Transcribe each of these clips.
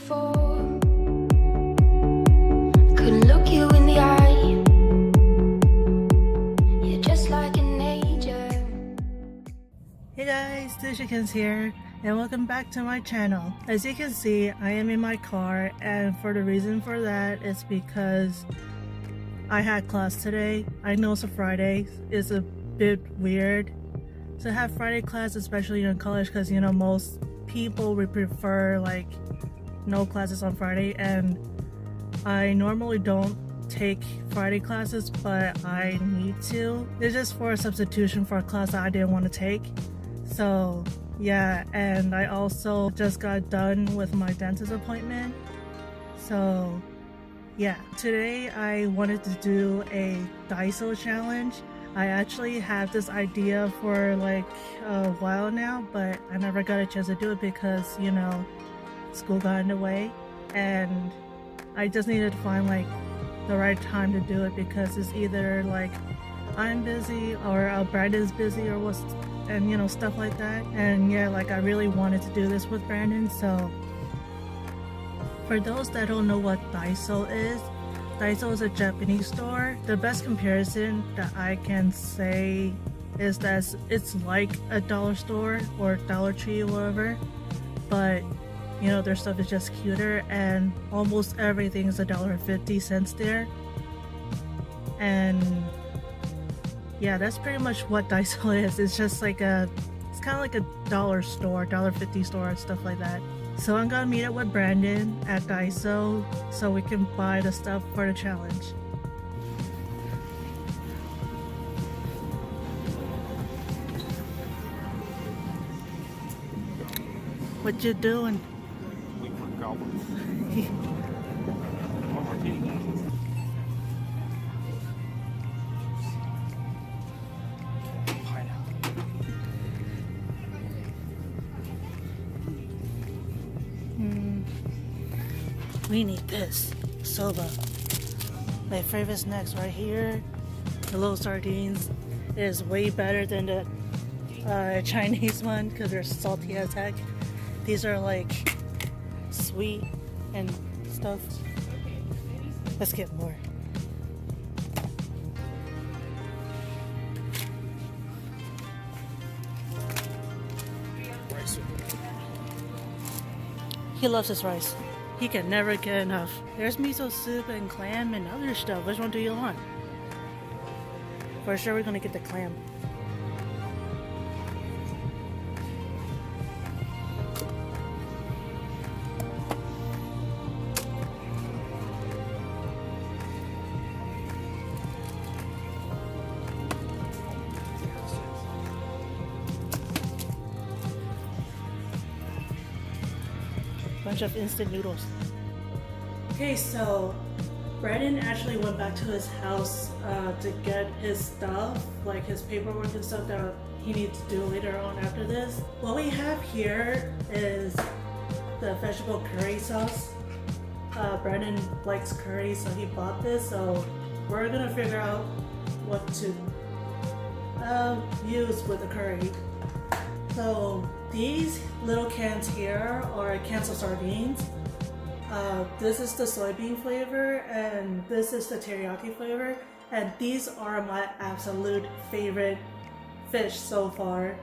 before. Couldn't look you in the eye. You're just like an angel. Hey guys, Daiso here and welcome back to my channel. As you can see, I am in my car, and for the reason for that is because I had class today. I know it's a Friday. It's a bit weird to have Friday class, especially in college, because you know most people would prefer like no classes on Friday, and I normally don't take Friday classes, but I need to. It's just for a substitution for a class that I didn't want to take. So yeah, and I also just got done with my dentist appointment. So yeah, today I wanted to do a Daiso challenge. I actually had this idea for like a while now, but I never got a chance to do it because, you know, school got in the way, and I just needed to find like the right time to do it, because it's either like I'm busy or Brandon's busy or what's, and you know, stuff like that. And yeah, like I really wanted to do this with Brandon. So for those that don't know what Daiso is a Japanese store. The best comparison that I can say is that it's like a dollar store or Dollar Tree or whatever, but you know, their stuff is just cuter, and almost everything is $1.50 there. And yeah, that's pretty much what Daiso is. It's just like it's kind of like a dollar store, $1.50 store, and stuff like that. So I'm gonna meet up with Brandon at Daiso so we can buy the stuff for the challenge. What you doing? Waiting for goblins. One more meeting. We need this soba. My favorite snacks right here. The little sardines is way better than the Chinese one because they're salty as heck. These are like sweet and stuff. Let's get more. He loves his rice. He can never get enough. There's miso soup and clam and other stuff. Which one do you want? For sure we're gonna get the clam. Bunch of instant noodles. Okay, so Brandon actually went back to his house to get his stuff, like his paperwork and stuff that he needs to do later on after this. What we have here is the vegetable curry sauce. Brandon likes curry, so he bought this. So we're gonna figure out what to use with the curry. So these little cans here are cans of sardines. This is the soybean flavor, and this is the teriyaki flavor. And these are my absolute favorite fish so far,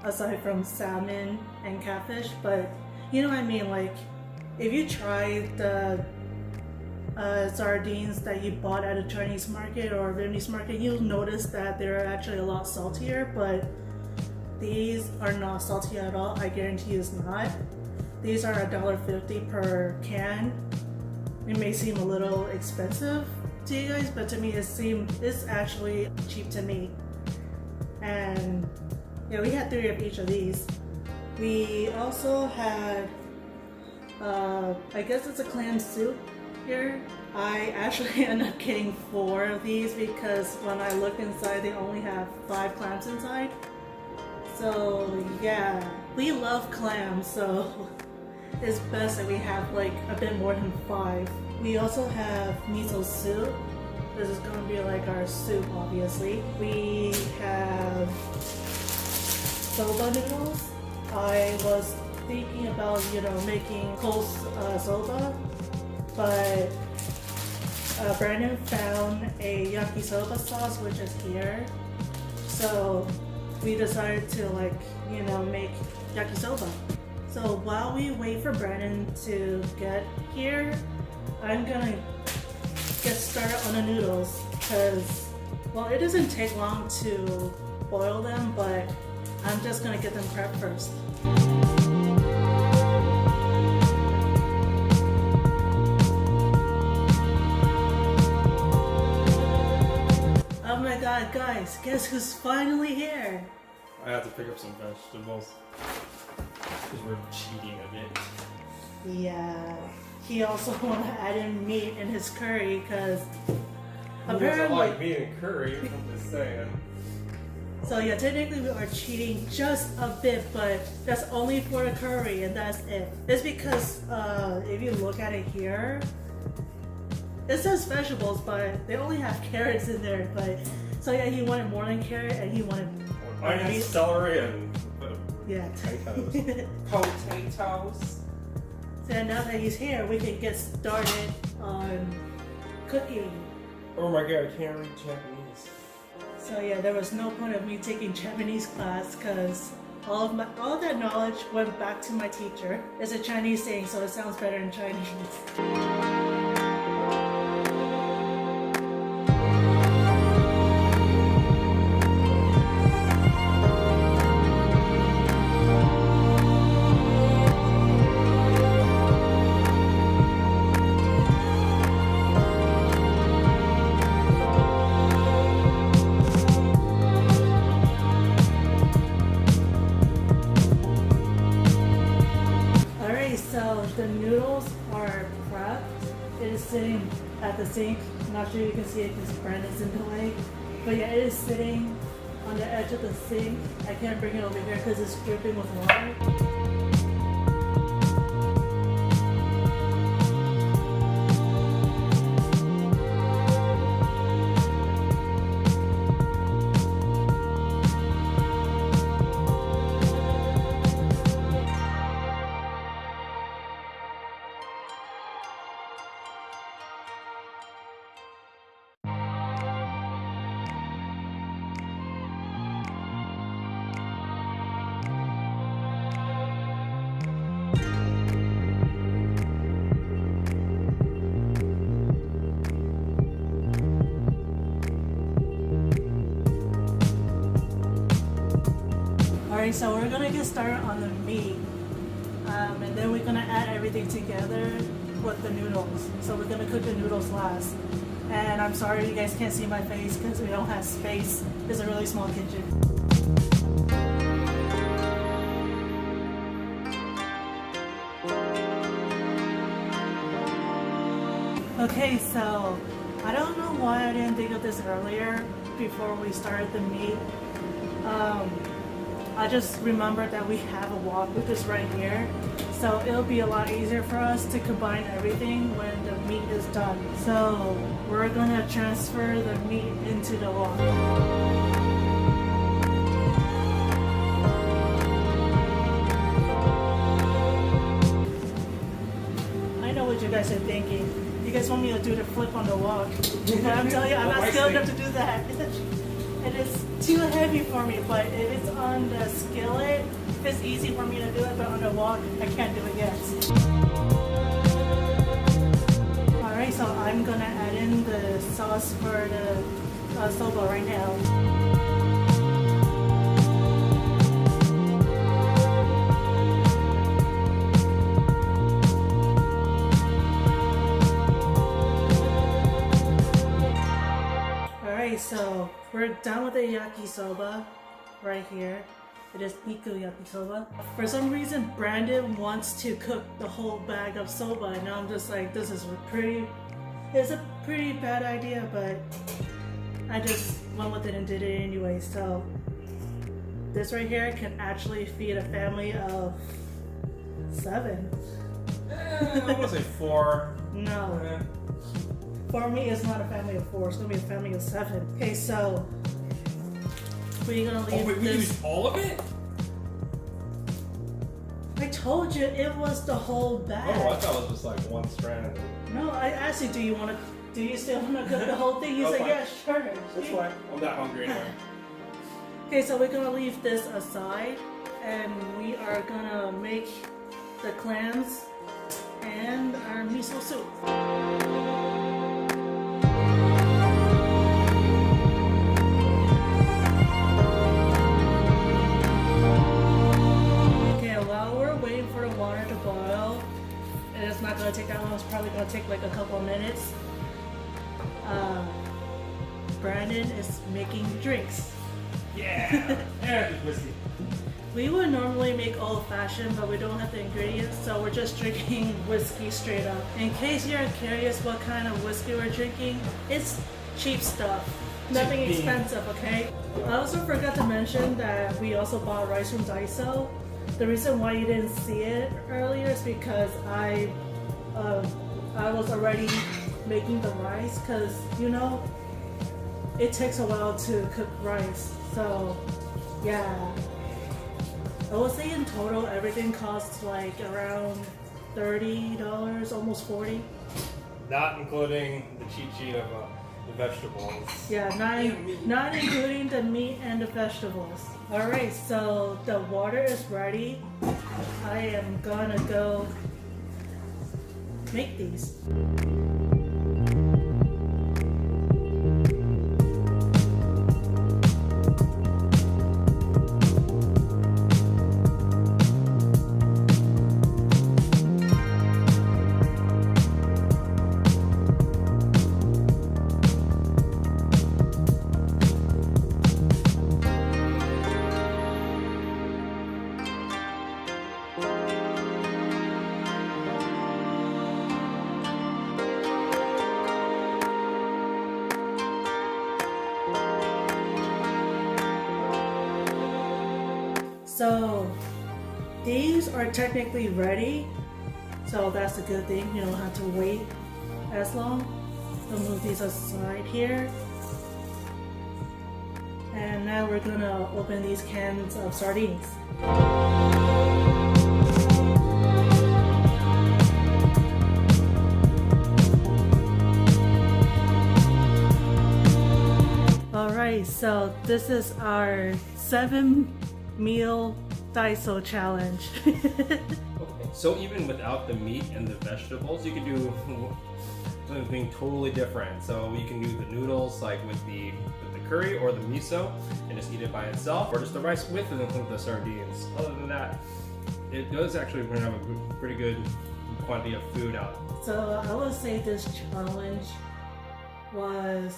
aside from salmon and catfish. But you know what I mean, like if you try the sardines that you bought at a Chinese market or Vietnamese market, you'll notice that they're actually a lot saltier, but these are not salty at all. I guarantee you it's not. These are $1.50 per can. It may seem a little expensive to you guys, but to me it's actually cheap to me. And yeah, we had 3 of each of these. We also had I guess it's a clam soup here. I actually ended up getting 4 of these because when I look inside they only have 5 clams inside. So yeah, we love clams, so it's best that we have like a bit more than 5. We also have miso soup. This is gonna be like our soup, obviously. We have soba noodles. I was thinking about, making cold soba, but Brandon found a yakisoba sauce, which is here. So we decided to make yakisoba. So while we wait for Brandon to get here, I'm gonna get started on the noodles because, well, it doesn't take long to boil them, but I'm just gonna get them prepped first. Oh my god, guys, guess who's finally here? I have to pick up some vegetables because we're cheating a bit. Yeah, he also want to add in meat in his curry because Who doesn't apparently. like meat and curry? I'm just saying. So yeah, technically we are cheating just a bit, but that's only for the curry and that's it. It's because if you look at it here, it says vegetables, but they only have carrots in there. But so yeah, he wanted more than carrot and he wanted Onions, celery, and yeah. potatoes. Potatoes. So now that he's here, we can get started on cooking. Oh my god, I can't read Japanese. So yeah, there was no point of me taking Japanese class because all of that knowledge went back to my teacher. It's a Chinese saying, so it sounds better in Chinese. So the noodles are prepped. It is sitting at the sink. I'm not sure you can see it because Brandon's in the way. But yeah, it is sitting on the edge of the sink. I can't bring it over here because it's dripping with water. Alright, so we're gonna get started on the meat, and then we're gonna add everything together with the noodles. So we're gonna cook the noodles last. And I'm sorry you guys can't see my face because we don't have space. It's a really small kitchen. Okay, so I don't know why I didn't think of this earlier before we started the meat. I just remembered that we have a wok, which is right here. So it'll be a lot easier for us to combine everything when the meat is done. So we're gonna transfer the meat into the wok. I know what you guys are thinking. You guys want me to do the flip on the wok. But I'm telling you, I'm not skilled enough to do that. It is too heavy for me, but if it's on the skillet, it's easy for me to do it, but on the wok, I can't do it yet. Alright, so I'm gonna add in the sauce for the soba right now. So we're done with the yakisoba right here. It is Niku yakisoba. For some reason, Brandon wants to cook the whole bag of soba, and now I'm just like, it's a pretty bad idea, but I just went with it and did it anyway. So this right here can actually feed a family of 7. I want to say 4. No. For me, it's not a family of 4. It's gonna be a family of 7. Okay, so we're gonna leave Oh wait, we this. used all of it? I told you it was the whole bag. Oh, I thought it was just like one strand. No, I asked you, do you still want to cook the whole thing? You Oh, said, fine. yeah, sure. That's fine. I'm not hungry anymore. Okay, so we're gonna leave this aside, and we are gonna make the clams and our miso soup. Okay, while we're waiting for the water to boil, and it's not gonna take that long, it's probably gonna take like a couple of minutes. Brandon is making drinks. Yeah. Yeah, just whiskey. We would normally make old-fashioned, but we don't have the ingredients, so we're just drinking whiskey straight up. In case you're curious what kind of whiskey we're drinking, it's cheap stuff. Nothing Cheap. expensive, okay? I also forgot to mention that we also bought rice from Daiso. The reason why you didn't see it earlier is because I was already making the rice, because, you know, it takes a while to cook rice. So, yeah. I would say in total everything costs like around $30, almost 40. Not including the cheat sheet of the vegetables. Yeah, not including the meat and the vegetables. Alright, so the water is ready. I am gonna go make these. So these are technically ready, so that's a good thing. You don't have to wait as long. I'll move these aside here. And now we're gonna open these cans of sardines. Alright, so this is our 7-meal Daiso challenge. Okay. So even without the meat and the vegetables, you can do something totally different. So you can do the noodles like with the curry or the miso and just eat it by itself, or just the rice with the sardines. Other than that, it does actually have a pretty good quantity of food out. So I would say this challenge was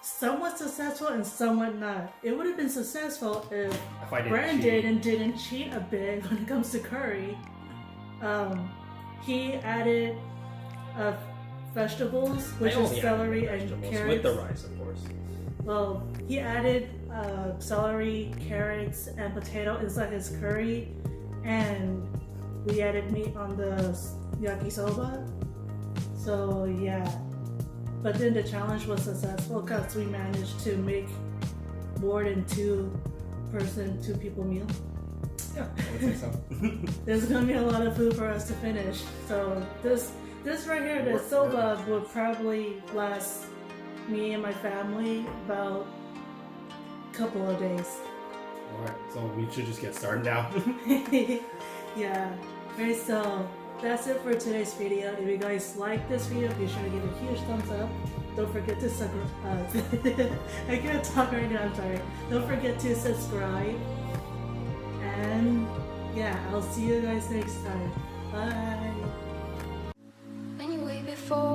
somewhat successful and somewhat not. It would have been successful if I didn't Brandon didn't cheat a bit when it comes to curry. He added vegetables, which I is only celery added and vegetables carrots. with the rice, of course. Well, he added celery, carrots, and potato inside his curry, and we added meat on the yakisoba. So yeah, but then the challenge was successful because we managed to make more than two people meal. Yeah, I would say so. There's gonna be a lot of food for us to finish. So this right here, the soba, would probably last me and my family about a couple of days. Alright, so we should just get started now. Yeah. Alright, so that's it for today's video. If you guys like this video, be sure to give it a huge thumbs up. Don't forget to subscribe. I can't talk right now, I'm sorry. Don't forget to subscribe. And yeah, I'll see you guys next time. Bye. When you wait before